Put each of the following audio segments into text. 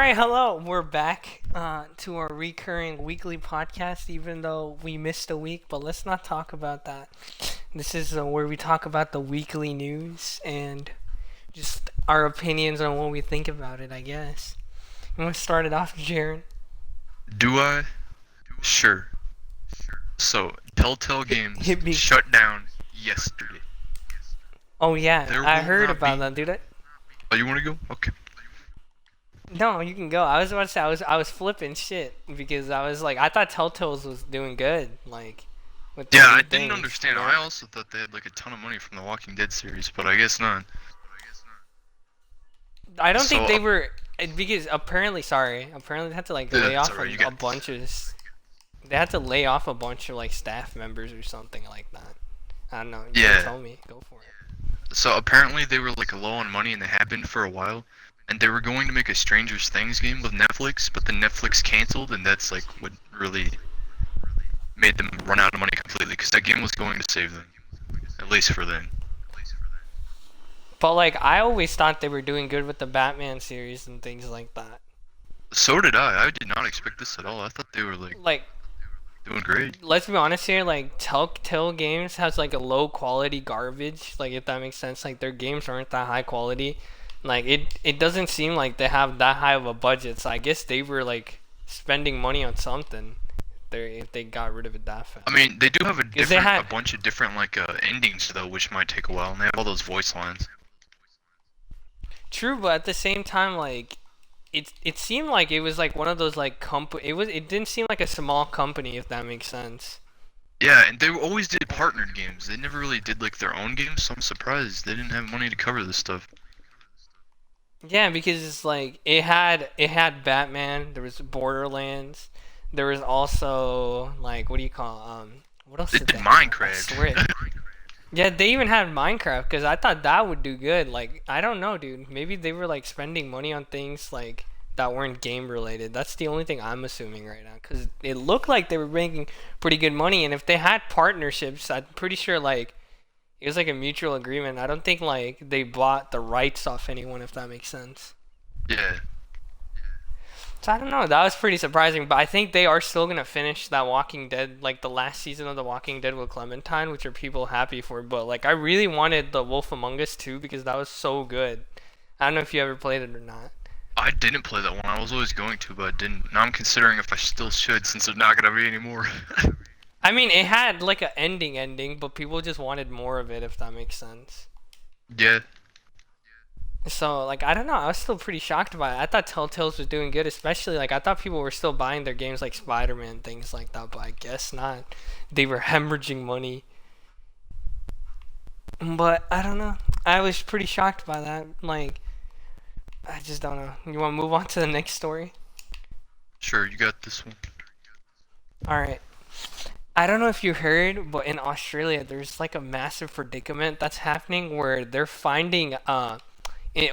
right, hello. We're back to our recurring weekly podcast, even though we missed a week. But let's not talk about that. This is where we talk about the weekly news and just our opinions on what we think about it. I guess. I'm gonna start it off, Jaron. Do I? Sure. So, TellTale Games Hit me. shut down yesterday. Oh yeah, There I will heard not about be. that, dude. Oh, you want to go? Okay. No, you can go. I was about to say I was flipping shit because I was like I thought Telltale's was doing good, like with Yeah, their I new didn't things. understand. I also thought they had like a ton of money from the Walking Dead series, but I guess not. I don't So, think they were because apparently they had to like lay it's off alright. You a got bunch this. of they had to lay off a bunch of like staff members or something like that. I don't know. You can Yeah. tell me. Go for it. So apparently they were like low on money, and they had been for a while. And they were going to make a Stranger Things game with Netflix, but then Netflix canceled, and that's like what really made them run out of money completely. Because that game was going to save them, at least for then. But like I always thought they were doing good with the Batman series and things like that. So did I. I did not expect this at all. I thought they were like Like doing great. let's be honest here, like Telltale Games has like a low quality garbage, like if that makes sense. Like their games aren't that high quality. Like it doesn't seem like they have that high of a budget. So I guess they were like spending money on something. If they got rid of it that fast. I mean, they do have Because they a had bunch of different like endings though, which might take a while, and they have all those voice lines. true, but at the same time, like it seemed like it was like one of those like it didn't seem like a small company, if that makes sense. Yeah, and they always did partnered games. They never really did like their own games, so I'm surprised they didn't have money to cover this stuff. Yeah, because it's like it had Batman, there was Borderlands, there was also like what do you call what else They did did they have? I Minecraft. swear. Yeah, they even had Minecraft because I thought that would do good. Like I don't know, dude. Maybe they were like spending money on things like that weren't game related. That's the only thing I'm assuming right now because it looked like they were making pretty good money. And if they had partnerships, I'm pretty sure like it was like a mutual agreement. I don't think like they bought the rights off anyone, if that makes sense. Yeah. So I don't know. That was pretty surprising, but I think they are still gonna finish that Walking Dead, like the last season of The Walking Dead with Clementine, which are people happy for. But like, I really wanted the Wolf Among Us too because that was so good. I don't know if you ever played it or not. I didn't play that one. I was always going to, but I didn't. Now I'm considering if I still should, since there's not gonna be any more. I mean, it had like a ending, but people just wanted more of it, if that makes sense. Yeah. So like, I don't know. I was still pretty shocked by it. I thought Telltale's was doing good, especially like I thought people were still buying their games like Spider-Man and things like that, but I guess not. They were hemorrhaging money. But I don't know. I was pretty shocked by that. Like, I just don't know. You want to move on to the next story? Sure, you got this one. All right. I don't know if you heard, but in Australia, there's like a massive predicament that's happening where they're finding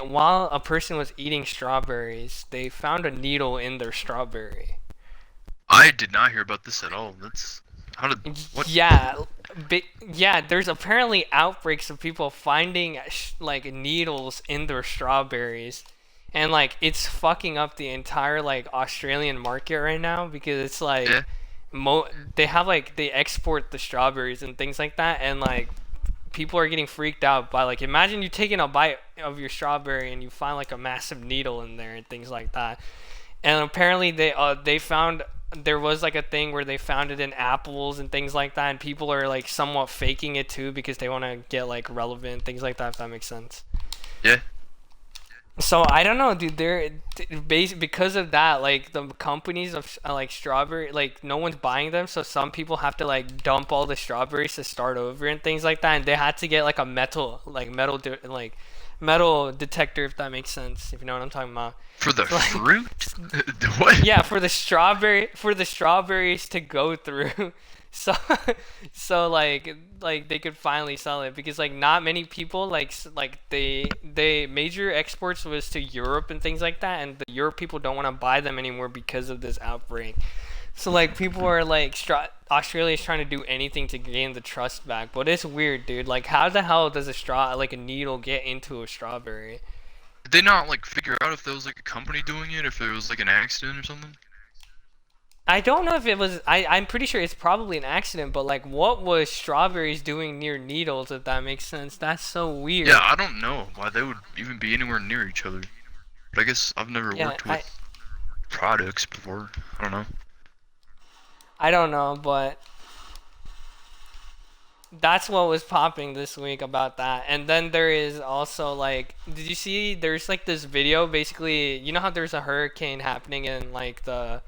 while a person was eating strawberries, they found a needle in their strawberry. I did not hear about this at all. That's how did what? Yeah, yeah. There's apparently outbreaks of people finding like needles in their strawberries, and like it's fucking up the entire like Australian market right now because it's like Yeah. they have like they export the strawberries and things like that, and like people are getting freaked out by like imagine you taking a bite of your strawberry and you find like a massive needle in there and things like that. And apparently they found there was like a thing where they found it in apples and things like that, and people are like somewhat faking it too because they want to get like relevant things like that, if that makes sense. Yeah. So I don't know, dude. Because of that, like the companies of like strawberry, like no one's buying them. So some people have to like dump all the strawberries to start over and things like that. And they had to get like a metal detector, if that makes sense. If you know what I'm talking about. For the So, like, fruit? What? yeah, for the strawberries to go through. So so like they could finally sell it because like not many people like they major exports was to Europe and things like that, and the Europe people don't want to buy them anymore because of this outbreak. So like people are like Australia's trying to do anything to gain the trust back, but it's weird, dude. Like how the hell does a needle get into a strawberry? Did they not like figure out if there was like a company doing it, if there was like an accident or something? I don't know if it was. I'm pretty sure it's probably an accident, but like, what was strawberries doing near needles? If that makes sense, that's so Yeah, weird. I don't know why they would even be anywhere near each other. But I guess I've never Yeah, worked with products before. I don't know. I don't know, but that's what was popping this week about that. And then there is also like, did you see? There's like this video. Basically, you know how there's a hurricane happening in like the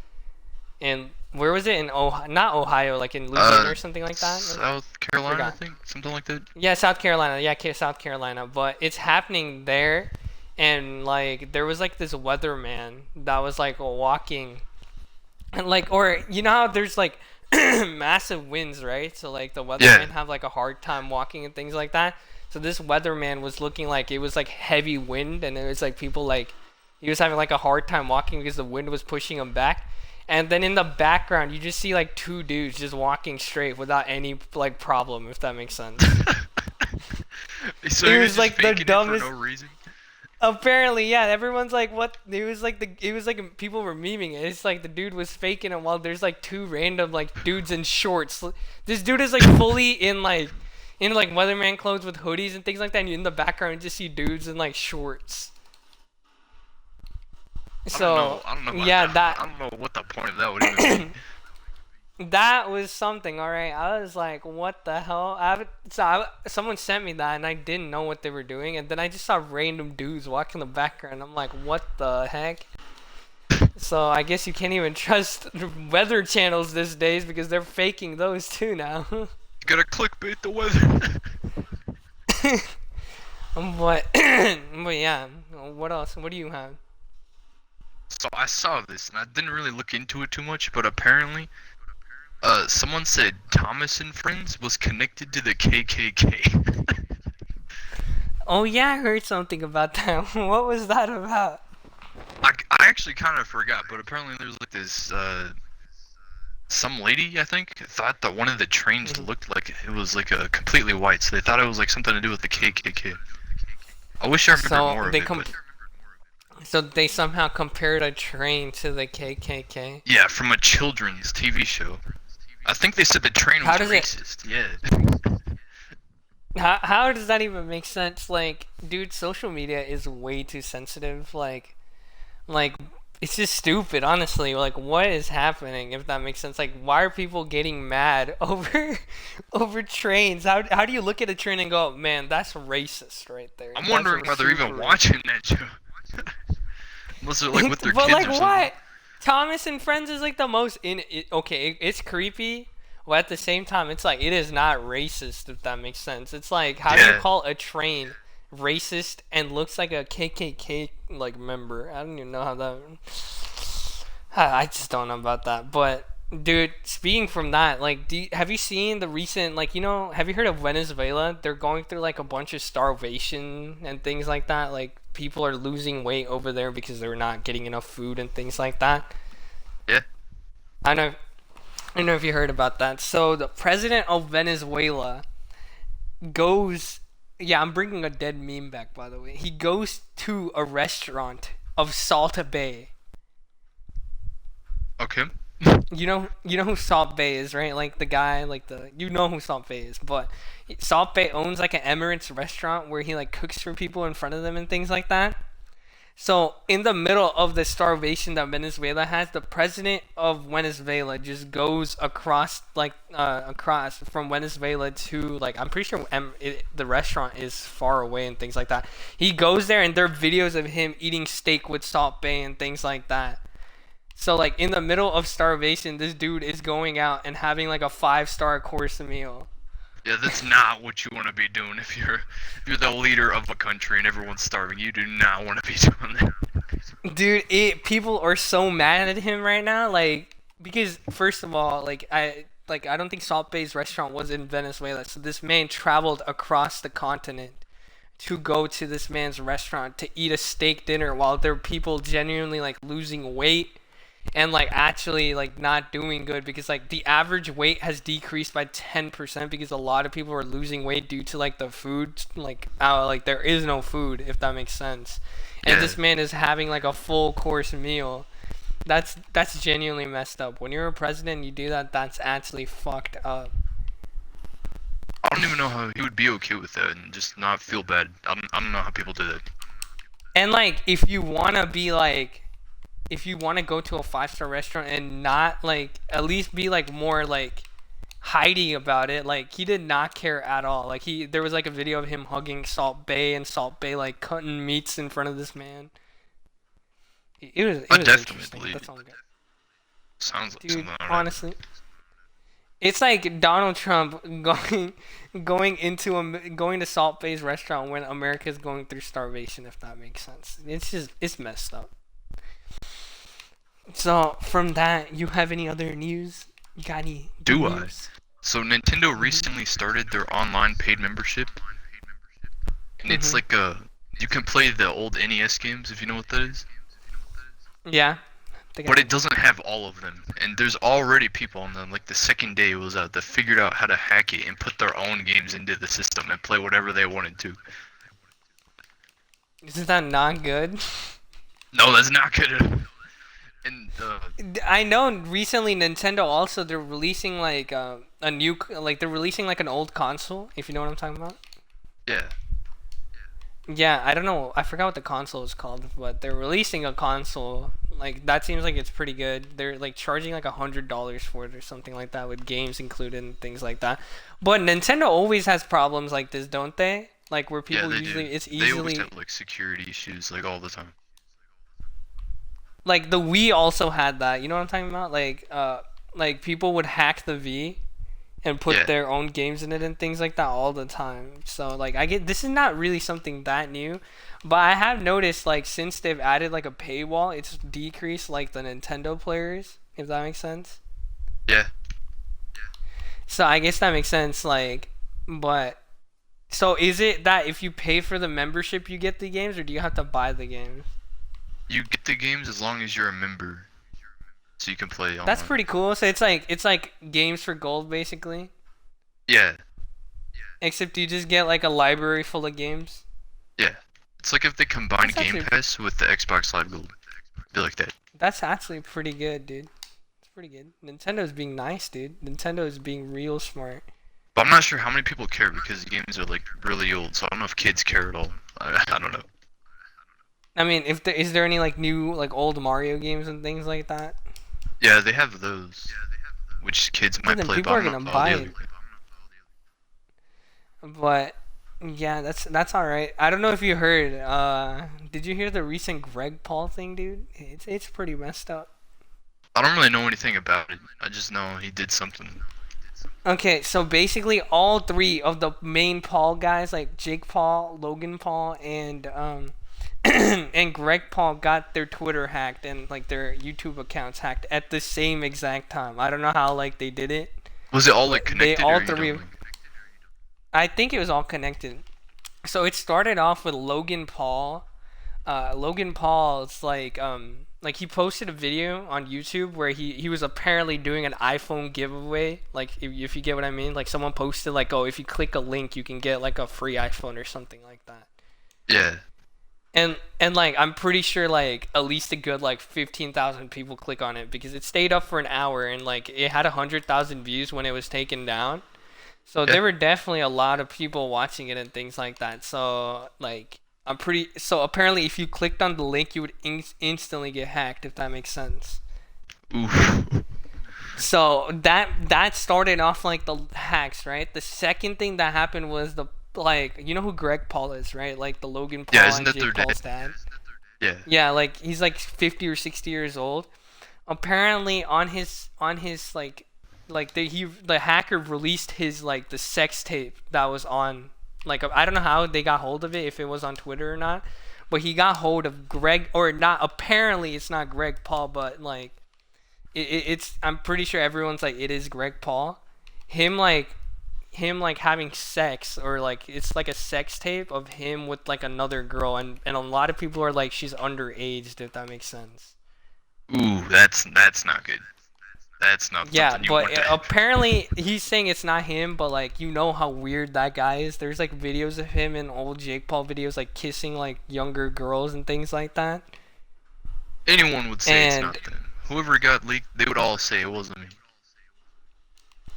in where was it in Ohio? Not Ohio, like in Louisiana or something like that. South Carolina, I Forgot. think, something like that. Yeah, South Carolina. Yeah, South Carolina. But it's happening there, and like there was like this weatherman that was like walking, and like or you know how there's like massive winds, right? So like the Yeah. weathermen have like a hard time walking and things like that. So this weatherman was looking like it was like heavy wind, and it was like people like he was having like a hard time walking because the wind was pushing him back. And then in the background, you just see like two dudes just walking straight without any like problem, if that makes sense. So It he was was just like the faking it for no dumbest. reason. Apparently, yeah. Everyone's like, "What?" It was like people were memeing it. It's like the dude was faking it while there's like two random like dudes in shorts. This dude is like fully in like weatherman clothes with hoodies and things like that. And in the background, you just see dudes in like shorts. I don't So know. I don't know about yeah, that. I don't know what the point of that would even be. that was something. All right, I was like, "What the hell?" Someone sent me that, and I didn't know what they were doing. And then I just saw random dudes walking in the background. I'm like, "What the heck?" So I guess you can't even trust weather channels these days because they're faking those too now. You gotta clickbait the weather. but but yeah, what else? What do you have? So I saw this and I didn't really look into it too much, but apparently, someone said Thomas and Friends was connected to the KKK. Oh yeah, I heard something about that. What was that about? I actually kind of forgot, but apparently there's like this some lady I think thought that one of the trains Mhm. looked like it was like a completely white, so they thought it was like something to do with the KKK. I wish I remembered So more of they it, com- but so they somehow compared a train to the KKK. yeah, from a children's TV show. I think they said the train How was does it? racist. Yeah. How does that even make sense? Like, dude, social media is way too sensitive. Like it's just stupid, honestly. Like, what is happening? If that makes sense. Like, why are people getting mad over over trains? How do you look at a train and go, man, that's racist right there? I'm That's wondering why they're super even racist. watching that show. Unless they're like with their But kids like, or something. what? Thomas and Friends is like the most okay, it's creepy, but at the same time, it's like it is not racist. If that makes sense. It's like how do you Yeah. call a train racist and looks like a KKK like member? I don't even know how that. I just don't know about that. But dude, speaking from that, like, have you seen the recent like have you heard of Venezuela? They're going through like a bunch of starvation and things like that. Like people are losing weight over there because they're not getting enough food and things like that. Yeah. I know. I don't know if you heard about that. So the president of Venezuela goes. Yeah, I'm bringing a dead meme back, by the way. He goes to a restaurant of Salt Bay. Okay. You know who Salt Bay is, right? Like the guy, like the you know who Salt Bay is, but Salt Bay owns like an Emirates restaurant where he like cooks for people in front of them and things like that. So in the middle of the starvation that Venezuela has, the president of Venezuela just goes across across from Venezuela to like I'm pretty sure the restaurant is far away and things like that. He goes there and there are videos of him eating steak with Salt Bay and things like that. So like in the middle of starvation, this dude is going out and having like a 5-star course meal. Yeah, that's not what you want to be doing if you're the leader of a country and everyone's starving. You do not want to be doing that. Dude, people are so mad at him right now, like because first of all, I don't think Salt Bay's restaurant was in Venezuela, so this man traveled across the continent to go to this man's restaurant to eat a steak dinner while there are people genuinely like losing weight and like actually like not doing good because like the average weight has decreased by 10% because a lot of people are losing weight due to like the food like there is no food if that makes sense and Yeah, this man is having like a full course meal. That's genuinely messed up. When you're a president and you do that, that's actually fucked up. I don't even know how he would be okay with that and just not feel bad. I don't know how people do that. And like if you wanna be like if you wanna go to a 5-star restaurant and not like at least be like more like hiding about it, like he did not care at all. Like there was like a video of him hugging Salt Bay and Salt Bay like cutting meats in front of this man. It I was interesting. definitely That's all good. sounds like Dude, something alright. honestly, it's like Donald Trump going to Salt Bay's restaurant when America's going through starvation, if that makes sense. It's messed up. So from that, you have any other news? You got any good Do I? news? So Nintendo Mhm. recently started their online paid membership, and it's Mhm. like you can play the old NES games if you know what that is. Yeah. They But got. it doesn't have all of them, and there's already people on them. Like the second day it was out, that figured out how to hack it and put their own games into the system and play whatever they wanted to. Isn't that not good? No, that's not good. And I know recently Nintendo also they're releasing like a new like they're releasing like an old console, if you know what I'm talking about. yeah, Yeah, I don't know. I forgot what the console is called, but they're releasing a console. Like that seems like it's pretty good. They're like charging like $100 for it or something like that with games included and things like that. But Nintendo always has problems like this, don't they? Like where yeah, people they do. usually it's They always easily have like security issues like all the time. like the Wii also had that. You know what I'm talking about? Like people would hack the Wii and put Yeah, their own games in it and things like that all the time. So like I get this is not really something that new, but I have noticed like since they've added like a paywall, it's decreased like the Nintendo players, if that makes sense. yeah. So I guess that makes sense like but so is it that if you pay for the membership you get the games or do you have to buy the games? You get the games as long as you're a member, so you can play That's online. pretty cool. So it's like games for gold basically, Yeah, except you just get like a library full of games. yeah. It's like if they combined That's Game actually Pass with the Xbox Live Gold. Be like that. That's actually pretty good, dude. It's pretty good. Nintendo's being nice, dude. Nintendo's being real smart. But I'm not sure how many people care because the games are like really old, so I don't know if kids care at all. I don't know. I mean, if there is there any like new like old Mario games and things like that, Yeah, they have those, which kids well, might then play, but people I are don't know gonna about all buy the it. other. But yeah, that's all right. I don't know if you heard. Did you hear the recent Greg Paul thing, dude? It's pretty messed up. I don't really know anything about it. I just know he did something. Okay, so basically all three of the main Paul guys, like Jake Paul, Logan Paul, and and Greg Paul got their Twitter hacked and like their YouTube accounts hacked at the same exact time. I don't know how like they did it, Was it all like but they connected, all or you three. don't know? I think it was all connected. So it started off with Logan Paul. Logan Paul is like he posted a video on YouTube where he was apparently doing an iPhone giveaway. Like if you get what I mean, like someone posted like, oh, if you click a link, you can get like a free iPhone or something like that. Yeah, And like I'm pretty sure like at least a good like 15,000 people click on it because it stayed up for an hour and like it had 100,000 views when it was taken down. So yeah. there were definitely a lot of people watching it and things like that. So like so apparently if you clicked on the link you would instantly get hacked if that makes sense. Oof. So that started off like the hacks, right? The second thing that happened was the like you know who Greg Paul is, right? Like the Logan Yeah, Paul isn't and that their Jake dad? Paul's dad. Yeah. Yeah, like he's like 50 or 60 years old. Apparently on his like the hacker released his like the sex tape that was on like I don't know how they got hold of it if it was on Twitter or not, but he got hold of Greg or not apparently it's not Greg Paul but like it's I'm pretty sure everyone's like it is Greg Paul. Him like him like having sex or like it's like a sex tape of him with like another girl and a lot of people are like she's underage if that makes sense. Ooh, that's not good. That's not Yeah, something you but want to happen. apparently he's saying it's not him, but like you know how weird that guy is. There's like videos of him in old Jake Paul videos like kissing like younger girls and things like that. Anyone would say it's And not them. Whoever got leaked, they would all say it wasn't me.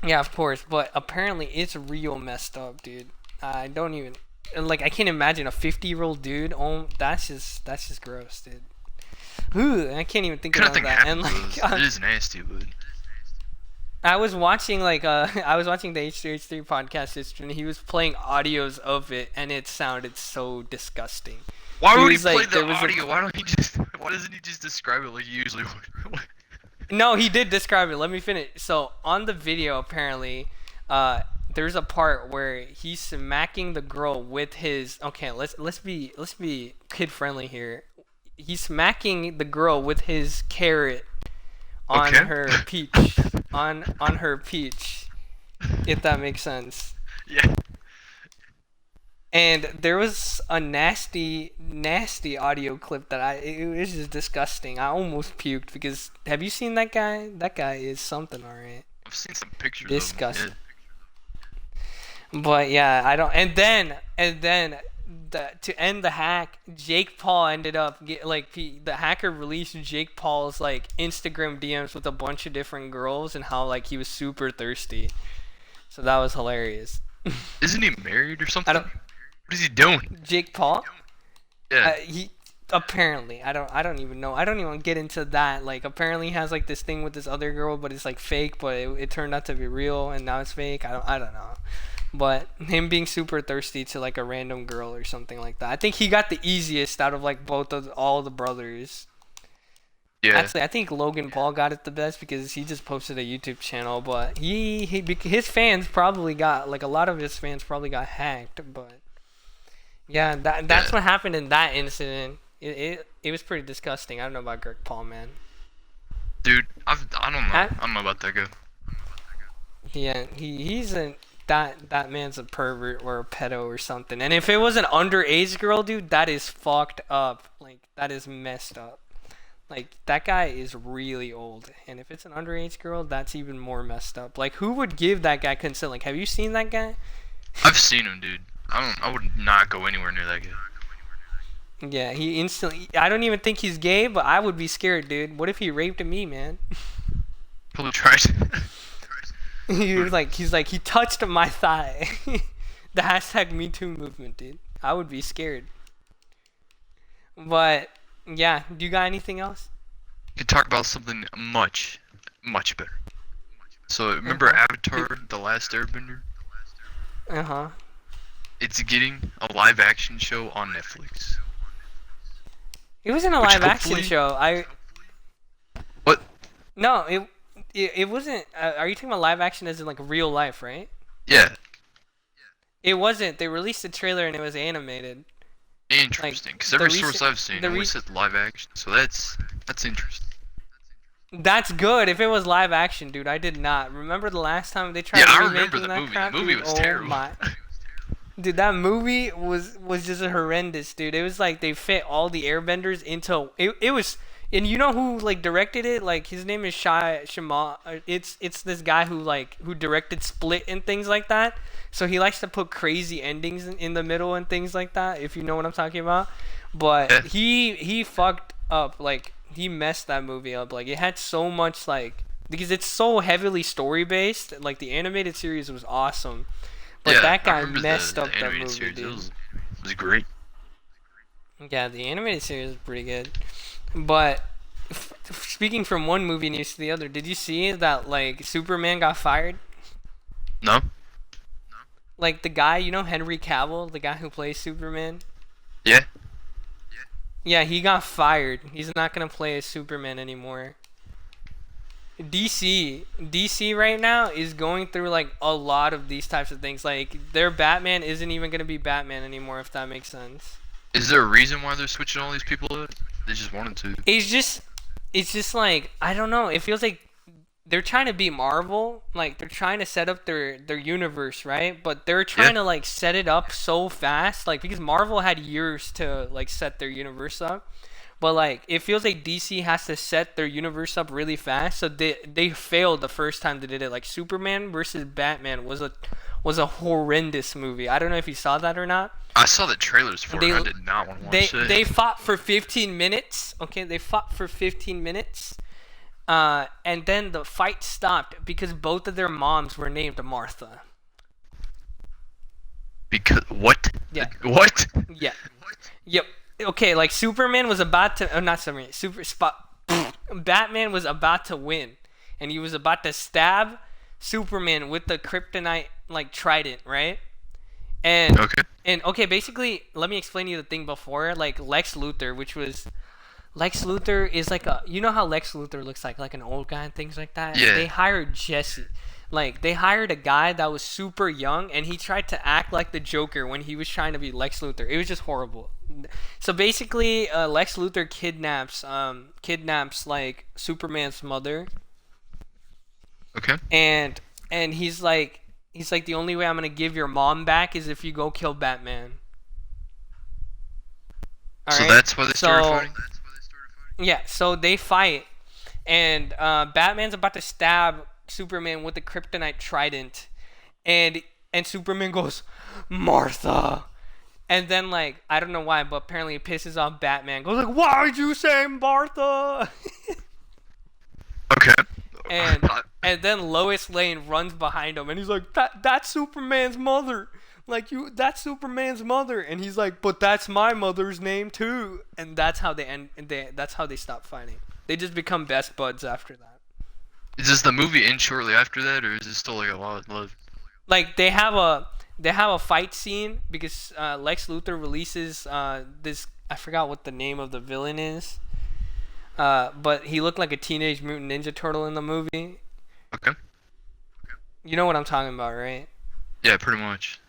yeah, of course, but apparently it's real messed up, dude. I don't even like I can't imagine a 50-year-old dude. Oh, that's just gross, dude. Ooh, I can't even think Kind of about thing that. And happens. like It is nasty, but I was watching like I was watching the H3H3 podcast yesterday, and he was playing audios of it, and it sounded so disgusting. why He would he was play like, the there was a audio? Why don't he just? Why doesn't he just describe it like he usually would? no, he did describe it. Let me finish. So on the video, apparently, there's a part where he's smacking the girl with his. Okay, let's be kid friendly here. He's smacking the girl with his carrot on Okay. her peach, on her peach, if that makes sense. Yeah. And there was a nasty audio clip that it was just disgusting. I almost puked because have you seen that guy? That guy is something, alright. I've seen some pictures of Disgusting. him. But yeah, I don't. And then to end the hack, Jake Paul ended up the hacker released Jake Paul's like Instagram DMs with a bunch of different girls and how like he was super thirsty. So that was hilarious. Yeah. Isn't he married or I something? don't. What is he doing? Jake Paul. Yeah. He apparently I don't even know. I don't even get into that. Like apparently he has like this thing with this other girl, but it's like fake. But it turned out to be real, and now it's fake. I don't know. But him being super thirsty to like a random girl or something like that. I think he got the easiest out of like both of all the brothers. Yeah. Actually, I think Logan Paul got it the best because he just posted a YouTube channel. But his fans probably got like a lot of his fans probably got hacked. But yeah, that's Yeah. what happened in that incident. It was pretty disgusting. I don't know about Greg Paul, man. Dude, I don't know. I, I don't know about that guy. yeah, he's a that man's a pervert or a pedo or something. And if it was an underage girl, dude, that is fucked up. Like that is messed up. Like that guy is really old. And if it's an underage girl, that's even more messed up. Like who would give that guy consent? Like have you seen that guy? I've seen him, dude. I would not go anywhere near that guy. Yeah, he instantly. I don't even think he's gay, but I would be scared, dude. What if he raped me, man? Probably tried. he's like he touched my thigh. The hashtag Me Too movement, dude. I would be scared. But yeah, do you got anything else? You could talk about something much, much better. So remember Uh-huh. Avatar: The Last Airbender? Uh huh. It's getting a live action show on Netflix. It wasn't a Which live action hopefully- show. What? No, it wasn't. Are you talking about live action as in like real life, right? Yeah, It wasn't. They released a trailer and it was animated. interesting. Because the every recent- source I've seen the always re- said live action, so that's interesting. That's good. If it was live action, dude, I did not remember the last time they tried Yeah, I remaking remember the that movie. crap. The movie dude? was Oh terrible. my. Dude, that movie was just horrendous, dude. It was like they fit all the airbenders into it was and you know who like directed it? Like his name is Shima. It's this guy who directed Split and things like that. So he likes to put crazy endings in the middle and things like that, if you know what I'm talking about. But Yeah. he fucked up, like he messed that movie up. Like it had so much like because it's so heavily story based. Like the animated series was awesome. But Yeah, that I guy remember messed the up that animated movie, series. dude. It was great. Yeah, the animated series is pretty good. But speaking from one movie news to the other, did you see that like Superman got fired? No? Like the guy, you know Henry Cavill, the guy who plays Superman? Yeah? Yeah, he got fired. He's not gonna play as Superman anymore. DC right now is going through like a lot of these types of things. Like their Batman isn't even gonna be Batman anymore, if that makes sense. Is there a reason why they're switching all these people out? They just wanted to. It's just like I don't know. It feels like they're trying to be Marvel, like they're trying to set up their universe, right? But they're trying to like set it up so fast, like because Marvel had years to like set their universe up. but like it feels like DC has to set their universe up really fast, so they failed the first time they did it. Like Superman versus Batman was a horrendous movie. I don't know if you saw that or not. I saw the trailers for They it. I did not want to watch it. they fought for 15 minutes. Okay, they fought for 15 minutes. And then the fight stopped because both of their moms were named Martha. Because what? Yeah. What? Yeah. Yep. Okay, like Superman was about to, oh, not Superman, Batman was about to win, and he was about to stab Superman with the kryptonite like trident, right? And Okay. okay, basically, let me explain to you the thing before, like Lex Luthor is like a, you know how Lex Luthor looks like an old guy and things like that. Yeah. They hired Jesse. Like they hired a guy that was super young, and he tried to act like the Joker when he was trying to be Lex Luthor. It was just horrible. So basically, Lex Luthor kidnaps like Superman's mother, Okay. and he's like the only way I'm gonna give your mom back is if you go kill Batman. So Alright? that's why they started fighting. Yeah, so they fight, and Batman's about to stab Superman with the kryptonite trident, and Superman goes, Martha, and then like I don't know why, but apparently it pisses off Batman. Goes like, why'd you say Martha? Okay. and then Lois Lane runs behind him, and he's like, that's Superman's mother. Like that's Superman's mother, and he's like, but that's my mother's name too, and that's how they end. That's how they stop fighting. They just become best buds after that. Does the movie end shortly after that, or is it still like a lot of love? Like they have a fight scene because Lex Luthor releases this, I forgot what the name of the villain is, but he looked like a Teenage Mutant Ninja Turtle in the movie. Okay. You know what I'm talking about, right? Yeah, pretty much.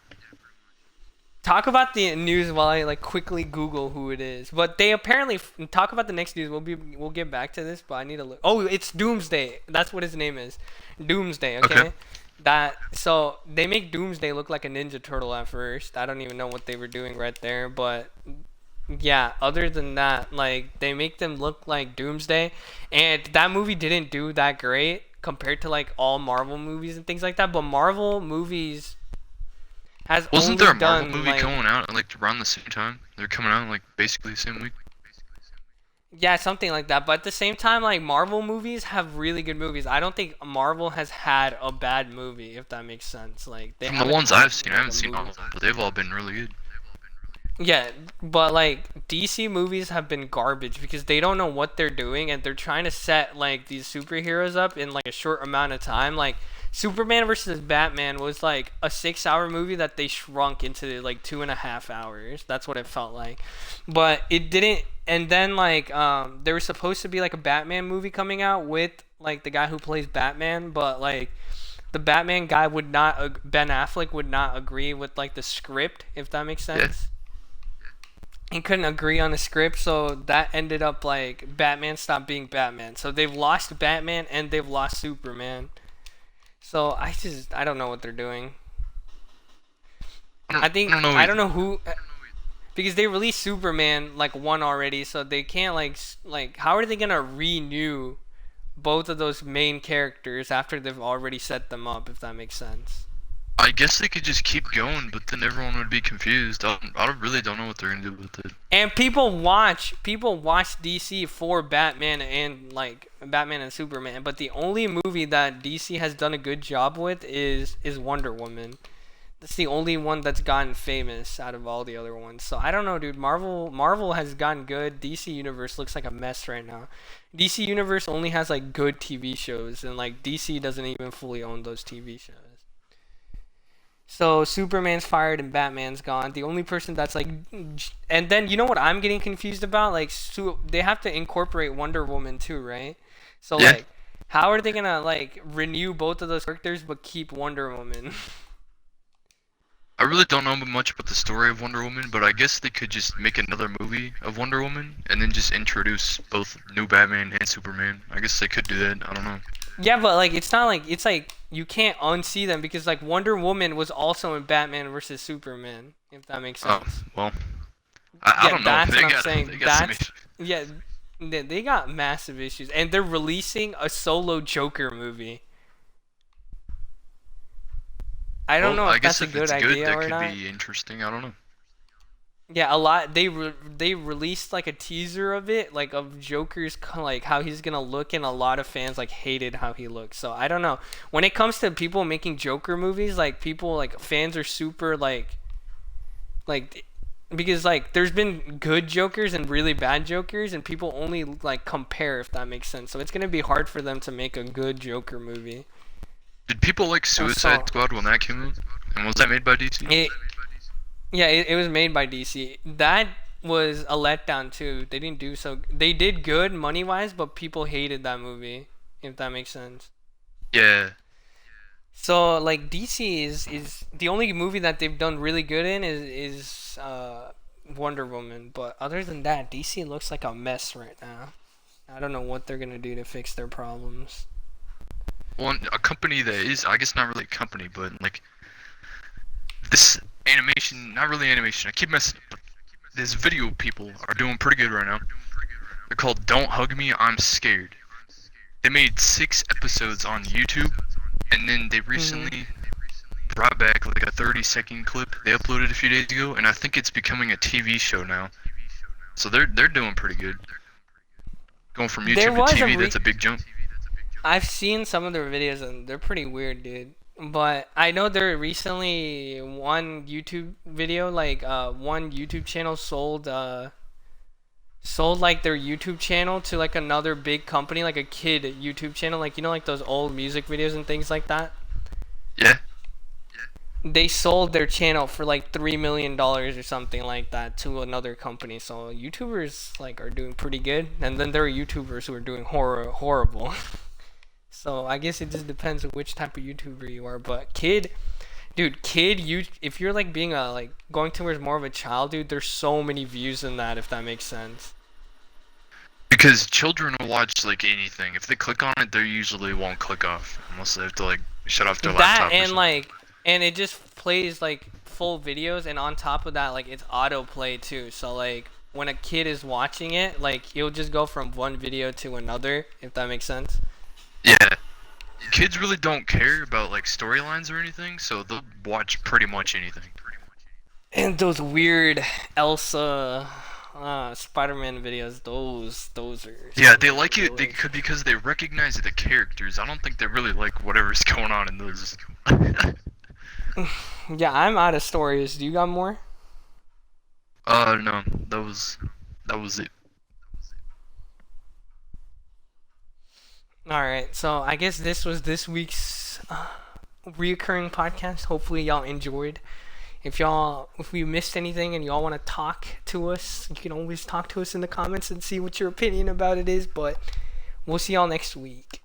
Talk about the news while I like quickly Google who it is. But they apparently talk about the next news. We'll get back to this, but I need to look. Oh, it's Doomsday. That's what his name is. Doomsday. Okay. So they make Doomsday look like a Ninja Turtle at first. I don't even know what they were doing right there, but yeah. Other than that, like they make them look like Doomsday, and that movie didn't do that great compared to like all Marvel movies and things like that. But Marvel movies Wasn't there a Marvel done, movie like, coming out like around the same time? They're coming out like basically the same week. yeah, something like that. But at the same time, like Marvel movies have really good movies. I don't think Marvel has had a bad movie, if that makes sense. Like they From the haven't ones had, I've seen, I like, haven't a seen all movie. of them, but they've all been really good. Yeah, but like DC movies have been garbage because they don't know what they're doing, and they're trying to set like these superheroes up in like a short amount of time. Like Superman versus Batman was like a 6-hour movie that they shrunk into like 2.5 hours. That's what it felt like, but it didn't. And then like there was supposed to be like a Batman movie coming out with like the guy who plays Batman, but like the Batman guy would not, Ben Affleck would not agree with like the script, if that makes sense. Yeah. He couldn't agree on the script, so that ended up like Batman stopped being Batman. So they've lost Batman and they've lost Superman. So I don't know what they're doing. I don't know who, because they released Superman like 1 already, so they can't like how are they gonna renew both of those main characters after they've already set them up, if that makes sense. I guess they could just keep going, but then everyone would be confused. I really don't know what they're gonna do with it. And people watch DC for Batman and like Batman and Superman, but the only movie that DC has done a good job with is Wonder Woman. That's the only one that's gotten famous out of all the other ones. So I don't know, dude. Marvel has gotten good. DC Universe looks like a mess right now. DC Universe only has like good TV shows, and like DC doesn't even fully own those TV shows. So Superman's fired and Batman's gone. The only person that's like, and then you know what I'm getting confused about? Like, they have to incorporate Wonder Woman too, right? So Yeah. like, how are they gonna like renew both of those characters but keep Wonder Woman? I really don't know much about the story of Wonder Woman, but I guess they could just make another movie of Wonder Woman and then just introduce both new Batman and Superman. I guess they could do that. I don't know. Yeah, but like it's not like it's like you can't unsee them because like Wonder Woman was also in Batman versus Superman, if that makes sense. Oh, well. I don't know. That's They what I'm got, saying. they got some issues. Yeah, they got massive issues, and they're releasing a solo Joker movie. I don't Well, know I if guess that's a if good it's good, idea that or could not. be interesting. I don't know. Yeah, a lot they released like a teaser of it, like of Joker's like how he's gonna look, and a lot of fans like hated how he looks. So I don't know. When it comes to people making Joker movies, like people like fans are super like because like there's been good Jokers and really bad Jokers, and people only like compare if that makes sense. So it's gonna be hard for them to make a good Joker movie. Did people like Suicide Also, Squad when that came out? And was that made by DC? it yeah, it was made by DC. That was a letdown too. They didn't do so. They did good money wise, but people hated that movie. If that makes sense. Yeah. So like DC is the only movie that they've done really good in is Wonder Woman. But other than that, DC looks like a mess right now. I don't know what they're gonna do to fix their problems. One a company that is, I guess, not really a company, but like this animation, not really animation. I keep messing. But this video people are doing pretty good right now. They're called "Don't Hug Me, I'm Scared." They made 6 episodes on YouTube, and then they Mhm. recently brought back like a 30-second clip they uploaded a few days ago, and I think it's becoming a TV show now. So they're doing pretty good. Going from There YouTube to was a TV, that's a big jump. I've seen some of their videos and they're pretty weird, dude. But I know there recently one YouTube video, like one YouTube channel sold like their YouTube channel to like another big company, like a kid YouTube channel, like you know like those old music videos and things like that. Yeah. They sold their channel for like $3 million or something like that to another company. So YouTubers like are doing pretty good, and then there are YouTubers who are doing horrible. So I guess it just depends on which type of YouTuber you are. But dude, you if you're like being a like going towards more of a child, dude, there's so many views in that if that makes sense. Because children will watch like anything. If they click on it, they usually won't click off unless they have to like shut off their That laptop or and something. like and it just plays like full videos, and on top of that like it's autoplay too. So like when a kid is watching it, like it'll just go from one video to another if that makes sense. Yeah. Kids really don't care about like storylines or anything, so they'll watch pretty much anything. And those weird Elsa Spider-Man videos, those are Yeah, some they of the like it. They realest. could because they recognize the characters. I don't think they really like whatever's going on in those. Yeah, I'm out of stories. Do you got more? No, that was it. All right, so I guess this was this week's reoccurring podcast. Hopefully, y'all enjoyed. If we missed anything and y'all want to talk to us, you can always talk to us in the comments and see what your opinion about it is. But we'll see y'all next week.